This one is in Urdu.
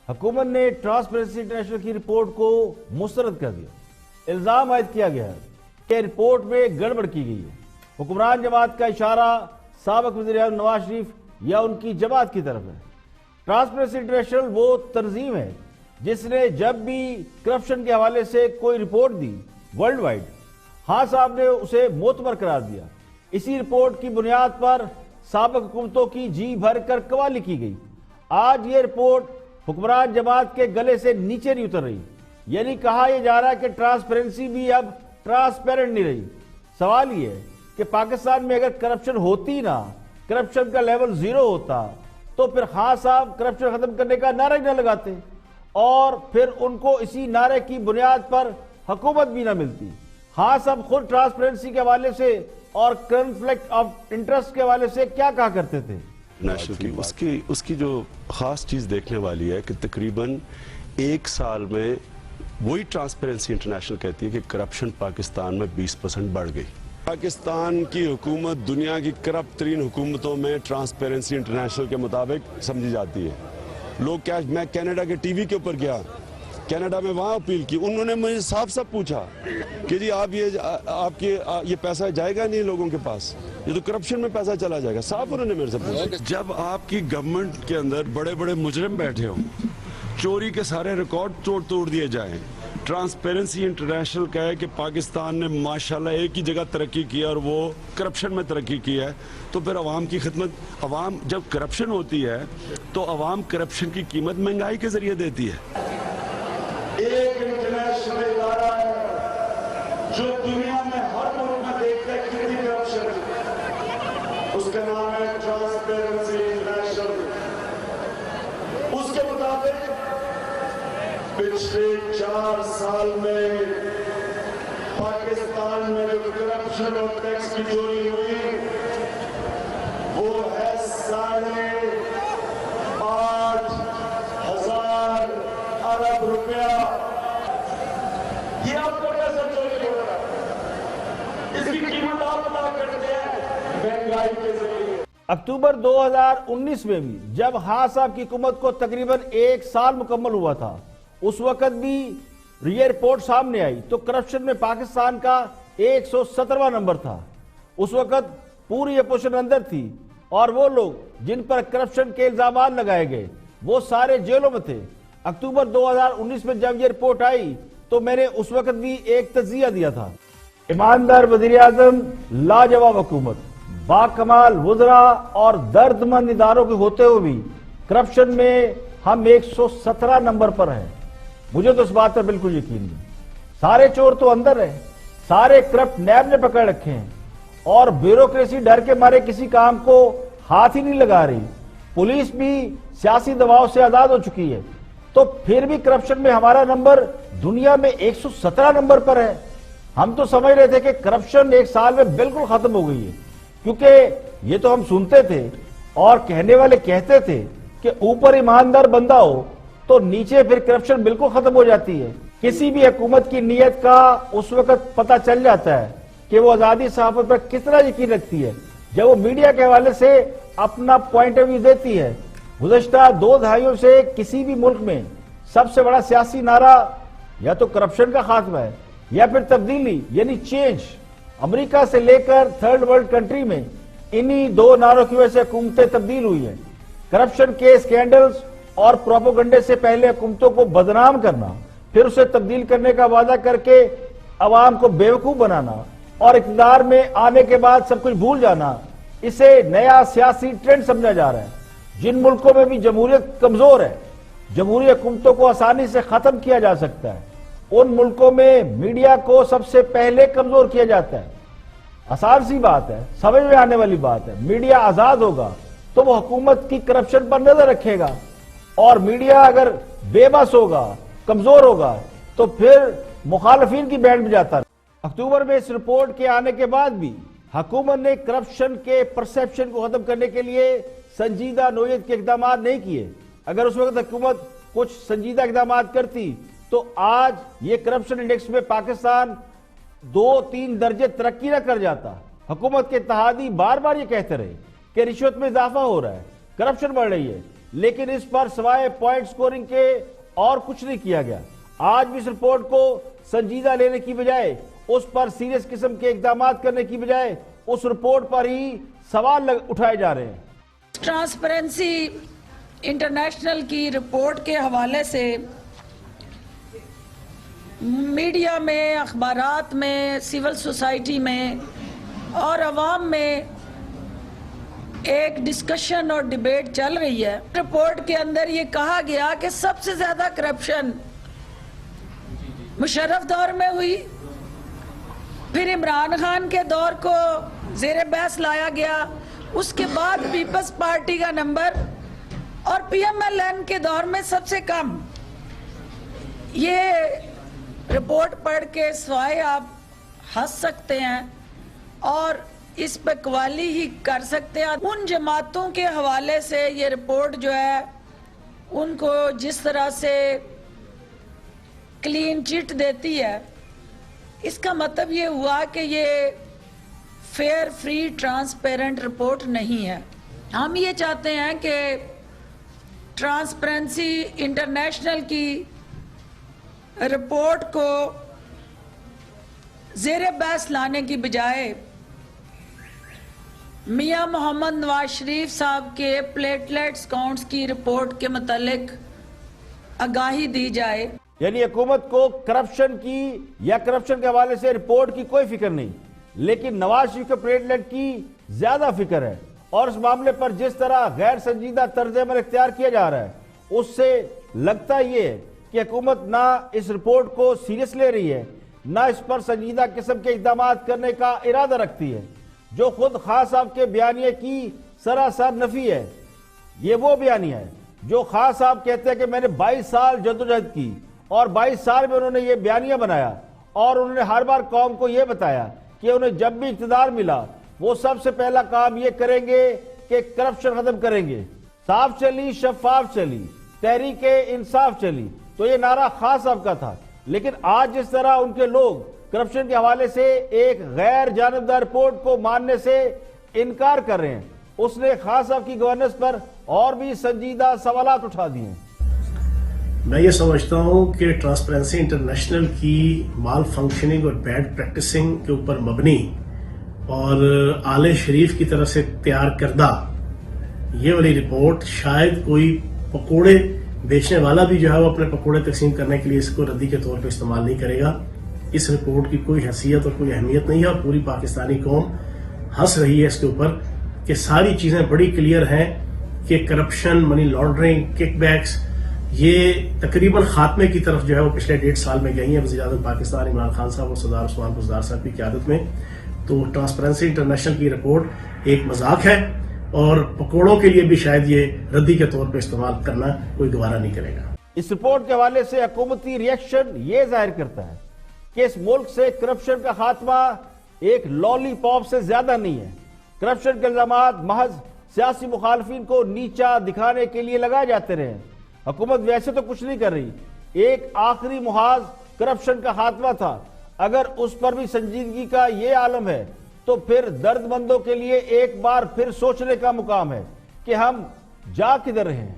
حکومت نے ٹرانسپیرنسی انٹرنیشنل کی رپورٹ کو مسترد کر دیا۔ الزام عائد کیا گیا ہے کہ رپورٹ میں گڑبڑ کی گئی ہے۔ حکمران جماعت کا اشارہ سابق وزیر اعظم نواز شریف یا ان کی جماعت کی طرف ہے۔ ٹرانسپیرنسی انٹرنیشنل وہ تنظیم ہے جس نے جب بھی کرپشن کے حوالے سے کوئی رپورٹ دی ورلڈ وائڈ، خان صاحب نے اسے معتبر قرار دیا۔ اسی رپورٹ کی بنیاد پر سابق حکومتوں کی جی بھر کر قوالی کی گئی۔ آج یہ رپورٹ حکمران جماعت کے گلے سے نیچے نہیں اتر رہی، یعنی کہا یہ جا رہا ہے کہ ٹرانسپیرنسی بھی اب ٹرانسپیرنٹ نہیں رہی۔ سوال یہ ہے کہ پاکستان میں اگر کرپشن ہوتی نا، کرپشن کا لیول زیرو ہوتا، تو پھر خان صاحب کرپشن ختم کرنے کا نعرہ نہ لگاتے اور پھر ان کو اسی نعرے کی بنیاد پر حکومت بھی نہ ملتی۔ خان صاحب خود ٹرانسپیرنسی کے حوالے سے اور کنفلکٹ آف انٹرسٹ کے حوالے سے کیا کہا کرتے تھے؟ نیشنل کی اس کی جو خاص چیز دیکھنے والی ہے کہ تقریباً ایک سال میں وہی ٹرانسپیرنسی انٹرنیشنل کہتی ہے کہ کرپشن پاکستان میں 20% بڑھ گئی۔ پاکستان کی حکومت دنیا کی کرپٹ ترین حکومتوں میں ٹرانسپیرنسی انٹرنیشنل کے مطابق سمجھی جاتی ہے۔ لوگ کیا، میں کینیڈا کے ٹی وی کے اوپر گیا، کینیڈا میں وہاں اپیل کی، انہوں نے مجھے صاف صاف پوچھا کہ جی آپ یہ پیسہ جائے گا نہیں لوگوں کے پاس، یہ تو کرپشن میں پیسہ چلا جائے گا، صاف انہوں نے میرے سے پوچھا۔ جب آپ کی گورنمنٹ کے اندر بڑے بڑے مجرم بیٹھے ہوں، چوری کے سارے ریکارڈ توڑ دیے جائیں، ٹرانسپیرنسی انٹرنیشنل کہے کہ پاکستان نے ماشاءاللہ ایک ہی جگہ ترقی کی اور وہ کرپشن میں ترقی کی ہے، تو پھر عوام کی خدمت، عوام جب کرپشن ہوتی ہے تو عوام کرپشن کی قیمت مہنگائی کے ذریعے دیتی ہے۔ ایک انٹرنیشنل ادارہ ہے جو دنیا میں ہر ملک میں دیکھتا ہے کتنی کرپشن ہے، اس کا نام ہے ٹرانسپیرنسی انٹرنیشنل۔ اس کے مطابق پچھلے 4 سال میں پاکستان میں جو کرپشن اور ٹیکس کی چوری ہوئی وہ ہے 8,500 ارب روپیہ۔ یہ آپ کو کیسے چوری ہو رہا ہے؟ اس کی قیمت آپ ادا کرتے ہیں مہنگائی کے ذریعے۔ اکتوبر 2019 میں بھی جب خان صاحب کی حکومت کو تقریباً 1 سال مکمل ہوا تھا، اس وقت بھی یہ رپورٹ سامنے آئی تو کرپشن میں پاکستان کا 117واں نمبر تھا۔ اس وقت پوری اپوزیشن اندر تھی اور وہ لوگ جن پر کرپشن کے الزامات لگائے گئے وہ سارے جیلوں میں تھے۔ اکتوبر 2019 میں جب یہ رپورٹ آئی تو میں نے اس وقت بھی ایک تجزیہ دیا تھا۔ ایماندار وزیر اعظم، لاجواب حکومت، باکمال وزراء اور درد مند اداروں کے ہوتے ہوئے بھی کرپشن میں ہم 117 نمبر پر ہیں۔ مجھے تو اس بات پر بالکل یقین نہیں۔ سارے چور تو اندر ہیں، سارے کرپٹ نیب نے پکڑ رکھے ہیں اور بیوروکریسی ڈر کے مارے کسی کام کو ہاتھ ہی نہیں لگا رہی۔ پولیس بھی سیاسی دباؤ سے آزاد ہو چکی ہے، تو پھر بھی کرپشن میں ہمارا نمبر دنیا میں 117 نمبر پر ہے۔ ہم تو سمجھ رہے تھے کہ کرپشن 1 سال میں بالکل ختم ہو گئی ہے، کیونکہ یہ تو ہم سنتے تھے اور کہنے والے کہتے تھے کہ اوپر ایماندار بندہ ہو تو نیچے پھر کرپشن بالکل ختم ہو جاتی ہے۔ کسی بھی حکومت کی نیت کا اس وقت پتہ چل جاتا ہے کہ وہ آزادی صحافت پر کتنا یقین رکھتی ہے جب وہ میڈیا کے حوالے سے اپنا پوائنٹ آف ویو دیتی ہے۔ گزشتہ 2 دہائیوں سے کسی بھی ملک میں سب سے بڑا سیاسی نعرہ یا تو کرپشن کا خاتمہ ہے یا پھر تبدیلی یعنی چینج۔ امریکہ سے لے کر 3rd ورلڈ کنٹری میں انہی 2 نعروں کی وجہ سے حکومتیں تبدیل ہوئی ہیں۔ کرپشن کے سکینڈلز اور پروپیگنڈے سے پہلے حکومتوں کو بدنام کرنا، پھر اسے تبدیل کرنے کا وعدہ کر کے عوام کو بیوقوف بنانا اور اقتدار میں آنے کے بعد سب کچھ بھول جانا، اسے نیا سیاسی ٹرینڈ سمجھا جا رہا ہے۔ جن ملکوں میں بھی جمہوریت کمزور ہے، جمہوری حکومتوں کو آسانی سے ختم کیا جا سکتا ہے، ان ملکوں میں میڈیا کو سب سے پہلے کمزور کیا جاتا ہے۔ آسان سی بات ہے، سمجھ میں آنے والی بات ہے۔ میڈیا آزاد ہوگا تو وہ حکومت کی کرپشن پر نظر رکھے گا، اور میڈیا اگر بے بس ہوگا، کمزور ہوگا تو پھر مخالفین کی بینڈ بجاتا ہے۔ اکتوبر میں اس رپورٹ کے آنے کے بعد بھی حکومت نے کرپشن کے پرسیپشن کو ختم کرنے کے لیے سنجیدہ نوعیت کے اقدامات نہیں کیے۔ اگر اس وقت حکومت کچھ سنجیدہ اقدامات کرتی تو آج یہ کرپشن انڈیکس میں پاکستان 2-3 درجے ترقی نہ کر جاتا۔ حکومت کے اتحادی بار بار یہ کہتے رہے کہ رشوت میں اضافہ ہو رہا ہے، کرپشن بڑھ رہی ہے، لیکن اس پر سوائے پوائنٹ سکورنگ کے اور کچھ نہیں کیا گیا۔ آج بھی اس رپورٹ کو سنجیدہ لینے کی بجائے، اس پر سیریس قسم کے اقدامات کرنے کی بجائے اس رپورٹ پر ہی سوال اٹھائے جا رہے ہیں۔ ٹرانسپیرنسی انٹرنیشنل کی رپورٹ کے حوالے سے میڈیا میں، اخبارات میں، سول سوسائٹی میں اور عوام میں ایک ڈسکشن اور ڈیبیٹ چل رہی ہے۔ رپورٹ کے اندر یہ کہا گیا کہ سب سے زیادہ کرپشن مشرف دور میں ہوئی، پھر عمران خان کے دور کو زیر بحث لایا گیا، اس کے بعد پیپلز پارٹی کا نمبر اور پی ایم ایل این کے دور میں سب سے کم۔ یہ رپورٹ پڑھ کے سوائے آپ ہنس سکتے ہیں اور اس پہ قوالی ہی کر سکتے ہیں۔ ان جماعتوں کے حوالے سے یہ رپورٹ جو ہے ان کو جس طرح سے کلین چٹ دیتی ہے، اس کا مطلب یہ ہوا کہ یہ فیئر، فری، ٹرانسپیرنٹ رپورٹ نہیں ہے۔ ہم یہ چاہتے ہیں کہ ٹرانسپیرنسی انٹرنیشنل کی رپورٹ کو زیر بحث لانے کی بجائے میاں محمد نواز شریف صاحب کے پلیٹلیٹس کاؤنٹس کی رپورٹ کے متعلق آگاہی دی جائے۔ یعنی حکومت کو کرپشن کی یا کرپشن کے حوالے سے رپورٹ کی کوئی فکر نہیں، لیکن نواز شریف کے پلیٹلیٹ کی زیادہ فکر ہے، اور اس معاملے پر جس طرح غیر سنجیدہ طرز عمل اختیار کیا جا رہا ہے، اس سے لگتا یہ ہے کہ حکومت نہ اس رپورٹ کو سیریس لے رہی ہے، نہ اس پر سنجیدہ قسم کے اقدامات کرنے کا ارادہ رکھتی ہے، جو خود خان صاحب کے بیانیے کی سراسر نفی ہے۔ یہ وہ بیانیہ ہے جو خان صاحب کہتے ہیں کہ میں نے 22 سال جدوجہد کی، اور 22 سال میں انہوں نے یہ بیانیہ بنایا، اور انہوں نے ہر بار قوم کو یہ بتایا کہ انہیں جب بھی اقتدار ملا وہ سب سے پہلا کام یہ کریں گے کہ کرپشن ختم کریں گے۔ صاف چلی، شفاف چلی، تحریک انصاف چلی، تو یہ نعرہ خان صاحب کا تھا۔ لیکن آج جس طرح ان کے لوگ کرپشن کے حوالے سے ایک غیر جانبدار رپورٹ کو ماننے سے انکار کر رہے ہیں، اس نے خان صاحب کی گورننس پر اور بھی سنجیدہ سوالات اٹھا دیے ہیں۔ میں یہ سمجھتا ہوں کہ ٹرانسپیرنسی انٹرنیشنل کی مال فنکشننگ اور بیڈ پریکٹسنگ کے اوپر مبنی اور آل شریف کی طرف سے تیار کردہ یہ والی رپورٹ شاید کوئی پکوڑے بیچنے والا بھی جو ہے وہ اپنے پکوڑے تقسیم کرنے کے لیے اس کو ردی کے طور پہ استعمال نہیں کرے گا۔ اس رپورٹ کی کوئی حیثیت اور کوئی اہمیت نہیں ہے، اور پوری پاکستانی قوم ہنس رہی ہے اس کے اوپر کہ ساری چیزیں بڑی کلیئر ہیں کہ کرپشن، منی لانڈرنگ، کک بیکس یہ تقریباً خاتمے کی طرف جو ہے وہ پچھلے 1.5 سال میں گئی ہیں وزیر اعظم پاکستان عمران خان صاحب اور سردار عثمان بزدار صاحب کی قیادت میں۔ تو ٹرانسپیرنسی انٹرنیشنل کی رپورٹ ایک مذاق ہے، اور پکوڑوں کے لیے بھی شاید یہ ردی کے طور پہ استعمال کرنا کوئی گوارا نہیں کرے گا۔ اس رپورٹ کے حوالے سے حکومتی ری ایکشن یہ ظاہر کرتا ہے کہ اس ملک سے کرپشن کا خاتمہ ایک لالی پاپ سے زیادہ نہیں ہے۔ کرپشن کے الزامات محض سیاسی مخالفین کو نیچا دکھانے کے لیے لگائے جاتے رہے۔ حکومت ویسے تو کچھ نہیں کر رہی، ایک آخری محاذ کرپشن کا خاتمہ تھا۔ اگر اس پر بھی سنجیدگی کا یہ عالم ہے تو پھر درد مندوں کے لیے ایک بار پھر سوچنے کا مقام ہے کہ ہم جا کدھر رہے ہیں۔